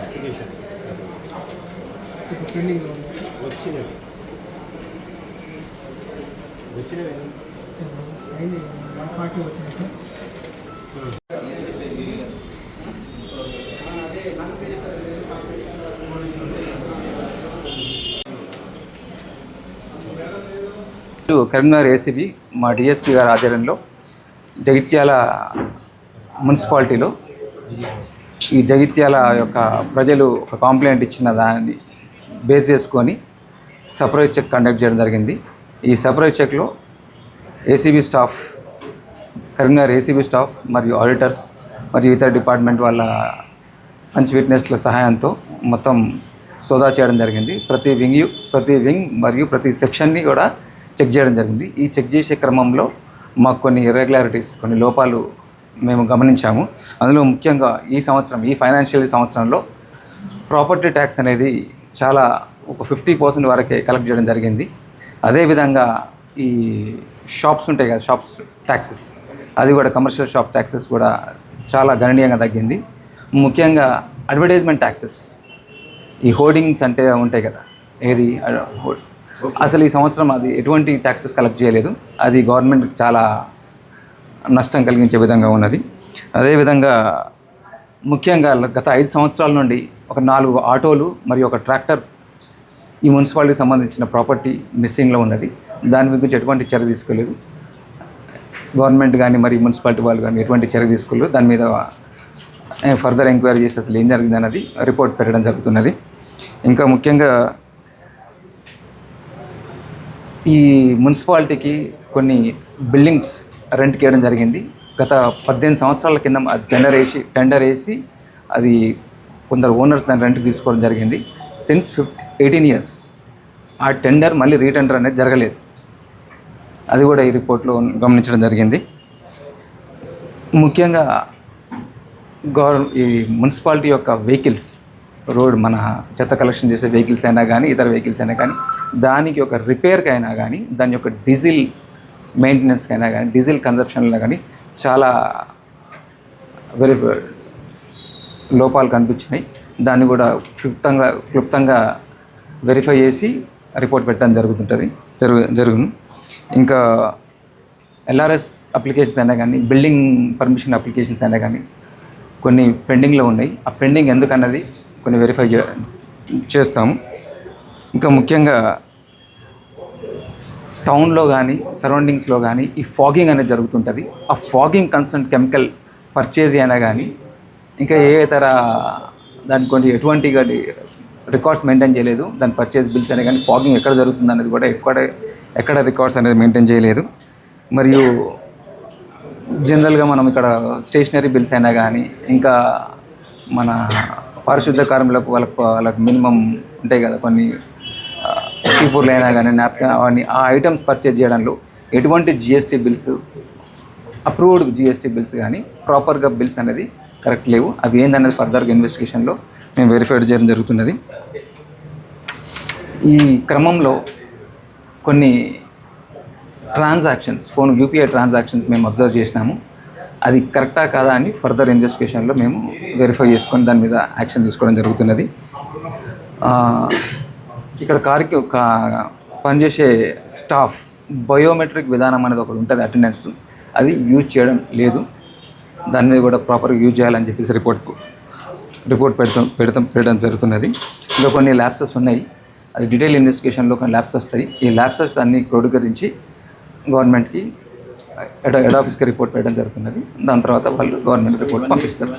Application ఇప్పుడు pending వచ్చినవి వచ్చినవి అయింది 140 వచ్చినాయి సార్. కరీంనగర్ ఏసీబీ మా డిఎస్పీ గారి ఆధ్వర్యంలో జగిత్యాల మున్సిపాలిటీలో ఈ జగిత్యాల యొక్క ప్రజలు ఒక కంప్లైంట్ ఇచ్చిన దాన్ని బేస్ చేసుకొని సర్ప్రైజ్ చెక్ కండక్ట్ చేయడం జరిగింది. ఈ సర్ప్రైజ్ చెక్లో ACB staff, Karimnagar ACB staff మరియు ఆడిటర్స్ మరియు ఇతర డిపార్ట్మెంట్ వాళ్ళ మంచి విట్నెస్ల సహాయంతో మొత్తం సోదా చేయడం జరిగింది. ప్రతి వింగ్ మరియు ప్రతి సెక్షన్ని కూడా చెక్ చేయడం జరిగింది. ఈ చెక్ చేసే క్రమంలో మాకు కొన్ని ఇర్రెగ్యులారిటీస్, కొన్ని లోపాలు మేము గమనించాము. అందులో ముఖ్యంగా ఈ ఫైనాన్షియల్ సంవత్సరంలో ప్రాపర్టీ ట్యాక్స్ అనేది చాలా ఒక 50% వరకే కలెక్ట్ చేయడం జరిగింది. అదేవిధంగా ఈ షాప్స్ ఉంటాయి కదా, షాప్స్ ట్యాక్సెస్, అది కూడా కమర్షియల్ షాప్ ట్యాక్సెస్ కూడా చాలా గణనీయంగా తగ్గింది. ముఖ్యంగా అడ్వర్టైజ్మెంట్ ట్యాక్సెస్, ఈ హోర్డింగ్స్ అంటే ఉంటాయి కదా, ఏది అసలు ఈ సంవత్సరం అది ఎటువంటి ట్యాక్సెస్ కలెక్ట్ చేయలేదు. అది గవర్నమెంట్ చాలా నష్టం కలిగించే విధంగా ఉన్నది. అదేవిధంగా ముఖ్యంగా గత 5 సంవత్సరాల నుండి ఒక 4 ఆటోలు మరియు ఒక ట్రాక్టర్ ఈ మున్సిపాలిటీకి సంబంధించిన ప్రాపర్టీ మిస్సింగ్లో ఉన్నది. దాని గురించి ఎటువంటి చర్య తీసుకోలేదు. గవర్నమెంట్ కానీ మరి మున్సిపాలిటీ వాళ్ళు కానీ ఎటువంటి చర్య తీసుకోలేదు. దాని మీద ఫర్దర్ ఎంక్వైరీ చేసి అసలు ఏం జరిగింది అన్నది రిపోర్ట్ పెట్టడం జరుగుతున్నది. ఇంకా ముఖ్యంగా ఈ మున్సిపాలిటీకి కొన్ని బిల్డింగ్స్ రెంట్కి వేయడం జరిగింది. గత 18 సంవత్సరాల కింద టెండర్ వేసి అది కొందరు ఓనర్స్ దాన్ని రెంట్కి తీసుకోవడం జరిగింది. సిన్స్ 18 years ఆ టెండర్ మళ్ళీ రీటెండర్ అనేది జరగలేదు. అది కూడా ఈ రిపోర్ట్లో గమనించడం జరిగింది. ముఖ్యంగా ఈ మున్సిపాలిటీ యొక్క వెహికల్స్, మన చెత్త కలెక్షన్ చేసే వెహికల్స్ అయినా కానీ ఇతర వెహికల్స్ అయినా కానీ దానికి ఒక రిపేర్కి అయినా కానీ దాని యొక్క డీజిల్ మెయింటెనెన్స్కి అయినా కానీ డీజిల్ కన్జప్షన్లో కానీ చాలా లోపాలు కనిపించినాయి. దాన్ని కూడా క్లుప్తంగా వెరిఫై చేసి రిపోర్ట్ పెట్టడం జరుగును. ఇంకా ఎల్ఆర్ఎస్ అప్లికేషన్స్ అయినా కానీ బిల్డింగ్ పర్మిషన్ అప్లికేషన్స్ అయినా కానీ కొన్ని పెండింగ్లో ఉన్నాయి. ఆ పెండింగ్ ఎందుకన్నది కొన్ని వెరిఫై చేస్తాము. ఇంకా ముఖ్యంగా టౌన్లో కానీ సరౌండింగ్స్లో కానీ ఈ ఫాగింగ్ అనేది జరుగుతుంటుంది. ఆ ఫాగింగ్ కన్సర్న్ కెమికల్ పర్చేజ్ అయినా కానీ ఇంకా ఏ ఇతర దాని కొన్ని ఎటువంటి రికార్డ్స్ మెయింటైన్ చేయలేదు. దాని పర్చేజ్ బిల్స్ అయినా కానీ ఫాగింగ్ ఎక్కడ జరుగుతుంది అనేది కూడా ఎక్కడ రికార్డ్స్ అనేది మెయింటైన్ చేయలేదు. మరియు జనరల్గా మనం ఇక్కడ స్టేషనరీ బిల్స్ అయినా కానీ ఇంకా మన పారిశుద్ధ కార్మికులకు వాళ్ళకు మినిమం ఉంటాయి కదా, కొన్ని చీపుర్లు అయినా కానీ నాప్కిన్ అవన్నీ ఆ ఐటమ్స్ పర్చేజ్ చేయడంలో ఎటువంటి GST bills, approved GST bills కానీ ప్రాపర్గా బిల్స్ అనేది కరెక్ట్ లేవు. అవి ఏందనేది ఫర్దర్గా ఇన్వెస్టిగేషన్లో మేము వెరిఫైడ్ చేయడం జరుగుతున్నది. ఈ క్రమంలో కొన్ని యూపీఐ ట్రాన్సాక్షన్స్ మేము అబ్జర్వ్ చేసినాము. అది కరెక్టా కాదా అని ఫర్దర్ ఇన్వెస్టిగేషన్లో మేము వెరిఫై చేసుకొని దాని మీద యాక్షన్ తీసుకోవడం జరుగుతున్నది. ఇక్కడ పనిచేసే స్టాఫ్ బయోమెట్రిక్ విధానం అనేది ఒకటి ఉంటుంది, అటెండెన్స్, అది యూజ్ చేయడం లేదు. దాని మీద కూడా ప్రాపర్గా యూజ్ చేయాలని చెప్పేసి రిపోర్ట్ పెట్టడం జరుగుతున్నది. ఇంకా కొన్ని ల్యాప్సెస్ ఉన్నాయి. అది డీటెయిల్ ఇన్వెస్టిగేషన్లో కొన్ని ల్యాప్సెస్ వస్తాయి. ఈ ల్యాప్సెస్ అన్ని క్రోడీకరించి గవర్నమెంట్కి హెడ్ ఆఫీస్కి రిపోర్ట్ పెట్టడం జరుగుతున్నది. దాని తర్వాత వాళ్ళు గవర్నమెంట్ రిపోర్ట్ పంపిస్తారు.